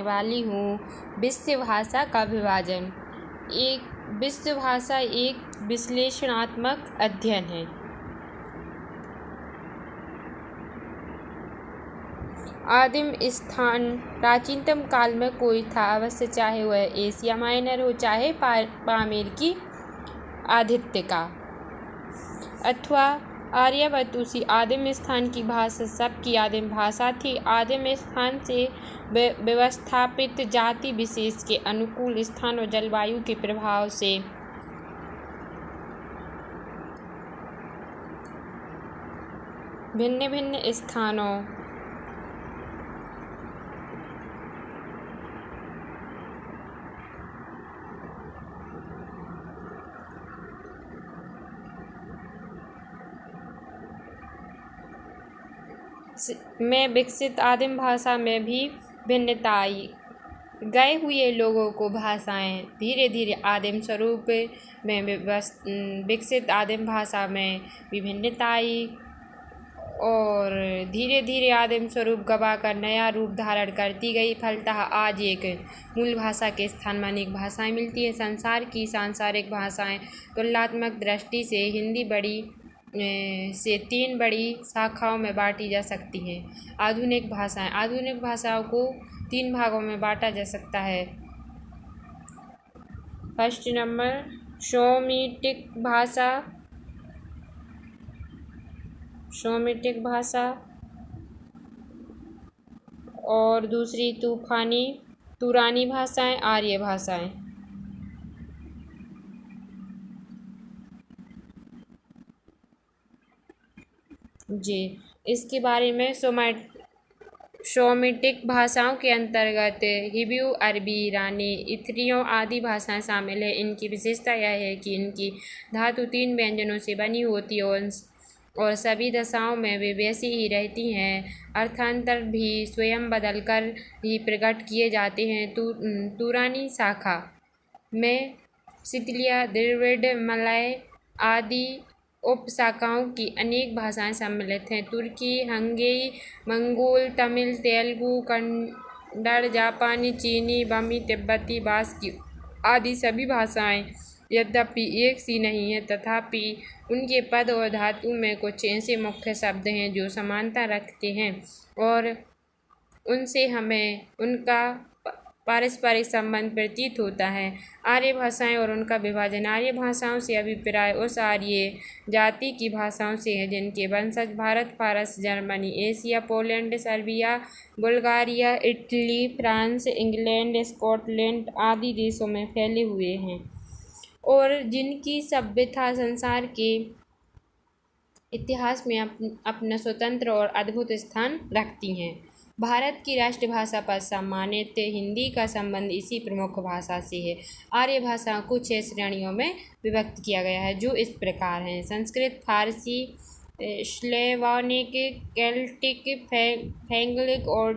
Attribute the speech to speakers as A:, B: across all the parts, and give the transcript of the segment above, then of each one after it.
A: वाली हूँ विश्व भाषा का विभाजन। एक विश्व भाषा एक विश्लेषणात्मक अध्ययन है। आदिम स्थान प्राचीनतम काल में कोई था, अवश्य चाहे वह एशिया माइनर हो, चाहे पामेर की आदित्य का अथवा आर्यवत। उसी आदिम स्थान की भाषा सबकी आदिम भाषा थी। आदिम स्थान से व्यवस्थापित जाति विशेष के अनुकूल स्थान और जलवायु के प्रभाव से भिन्न भिन्न स्थानों में विकसित आदिम भाषा में भी भिन्नता आई। गए हुए लोगों को भाषाएं धीरे धीरे आदिम स्वरूप में विकसित आदिम भाषा में विभिन्नता आई और धीरे धीरे आदिम स्वरूप गवाकर नया रूप धारण करती गई। फलतः आज एक मूल भाषा के स्थान में अनेक भाषाएं मिलती हैं। संसार की सांसारिक भाषाएं तुलनात्मक दृष्टि से हिंदी से 3 बड़ी शाखाओं में बांटी जा सकती हैं। आधुनिक भाषाओं को 3 भागों में बांटा जा सकता है। फर्स्ट नंबर सोमिटिक भाषा और दूसरी तुरानी भाषाएं, आर्य भाषाएं। जी, इसके बारे में सोमिटिक भाषाओं के अंतर्गत हिब्रू, अरबी, ईरानी, इथरियों आदि भाषाएं शामिल है। इनकी विशेषता यह है कि इनकी धातु 3 व्यंजनों से बनी होती है और सभी दशाओं में वे वैसी ही रहती हैं। अर्थांतर भी स्वयं बदलकर ही प्रकट किए जाते हैं। तुरानी शाखा में सितलिया, द्रविड़, मलय आदि उपशाखाओं की अनेक भाषाएं सम्मिलित हैं। तुर्की, हंगेरी, मंगोल, तमिल, तेलुगु, कन्नड़, जापानी, चीनी, बमी, तिब्बती, बास्की आदि सभी भाषाएं यद्यपि एक सी नहीं है, तथापि उनके पद और धातु में कुछ ऐसे मुख्य शब्द हैं जो समानता रखते हैं और उनसे हमें उनका पारस्परिक संबंध प्रतीत होता है। आर्य भाषाएं और उनका विभाजन। आर्य भाषाओं से अभिप्राय उस आर्य जाति की भाषाओं से है जिनके वंशज भारत, फारस, Germany, Asia, Poland, Serbia, Bulgaria, Italy, France, England, Scotland आदि देशों में फैले हुए हैं और जिनकी सभ्यता संसार के इतिहास में अपना स्वतंत्र और अद्भुत स्थान रखती हैं। भारत की राष्ट्रभाषा पर सम्मानित हिंदी का संबंध इसी प्रमुख भाषा से है। आर्य भाषा को 6 श्रेणियों में विभक्त किया गया है जो इस प्रकार हैं: संस्कृत, फारसी, स्लेवोनिक, केल्टिक, फ्रैंकिक और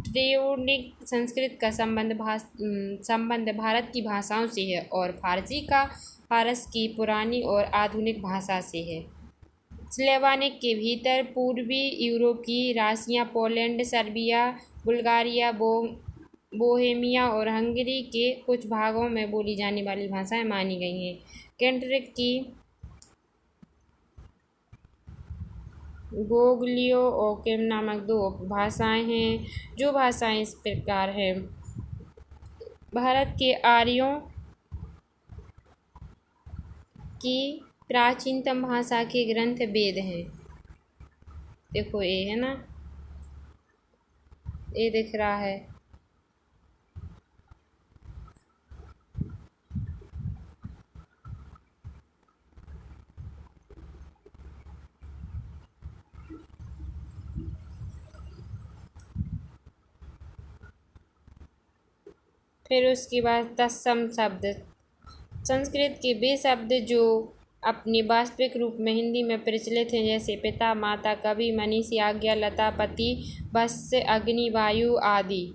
A: ट्यूनिक। संस्कृत का संबंध भारत की भाषाओं से है और फारसी का फारस की पुरानी और आधुनिक भाषा से है। स्लेवानिक के भीतर पूर्वी यूरोप की राशियाँ पोलैंड, सर्बिया, बुल्गारिया, बोहेमिया और हंगरी के कुछ भागों में बोली जाने वाली भाषाएं मानी गई हैं। केल्टिक की गोगलियो और केम नामक 2 उपभाषाएं हैं। जो भाषाएं इस प्रकार हैं: भारत के आर्यों की प्राचीनतम भाषा के ग्रंथ वेद हैं। देखो ये है ना, ये दिख रहा है। फिर उसके बाद तत्सम शब्द। संस्कृत के वे शब्द जो अपने वास्तविक रूप में हिंदी में प्रचलित हैं, जैसे पिता, माता, कवि, मनीषी, आज्ञा, लता, पति, वत्स, अग्नि, वायु आदि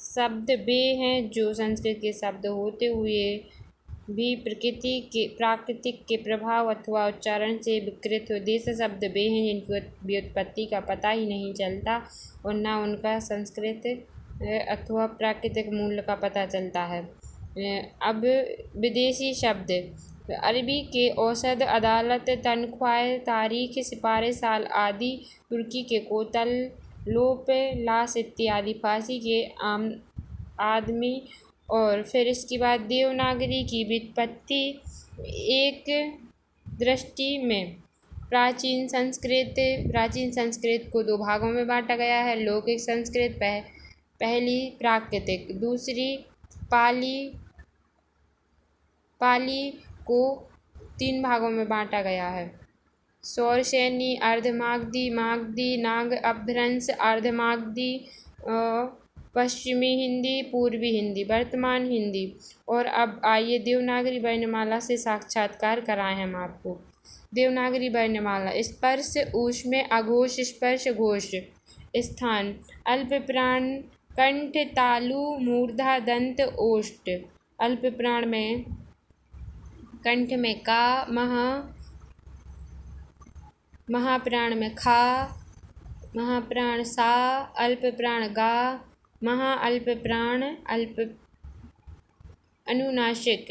A: शब्द वे हैं जो संस्कृत के शब्द होते हुए भी प्राकृतिक के प्रभाव अथवा उच्चारण से विकृत हो। देश शब्द वे हैं जिनकी व्युत्पत्ति का पता ही नहीं चलता और न उनका संस्कृत अथवा प्राकृतिक मूल्य का पता चलता है। अब विदेशी शब्द। अरबी के औसत, अदालत, तनख्वाह, तारीख, सिपारे, साल आदि। तुर्की के कोतल, लोप, लाश इत्यादि। फारसी के आम आदमी। और फिर इसके बाद देवनागरी की व्युत्पत्ति। एक दृष्टि में प्राचीन संस्कृत को दो भागों में बांटा गया है। लौकिक संस्कृत पहली, प्राकृतिक दूसरी। पाली को तीन भागों में बांटा गया है। सौरसेनी, अर्धमागधी, मागधी, नाग अपभ्रंश, अर्धमागधी, पश्चिमी हिंदी, पूर्वी हिंदी, वर्तमान हिंदी। और अब आइए देवनागरी वर्णमाला से साक्षात्कार कराएं हम आपको। देवनागरी वर्णमाला। स्पर्श ऊष्म अघोष, स्पर्श घोष। स्थान अल्प प्राण, कंठ, तालु, मूर्धा, दंत, ओष्ठ। अल्प प्राण में कंठ में का, महाप्राण में खा, महाप्राण सा, अल्प प्राण गा, अल्प प्राण अल्प अनुनासिक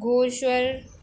A: घोषस्वर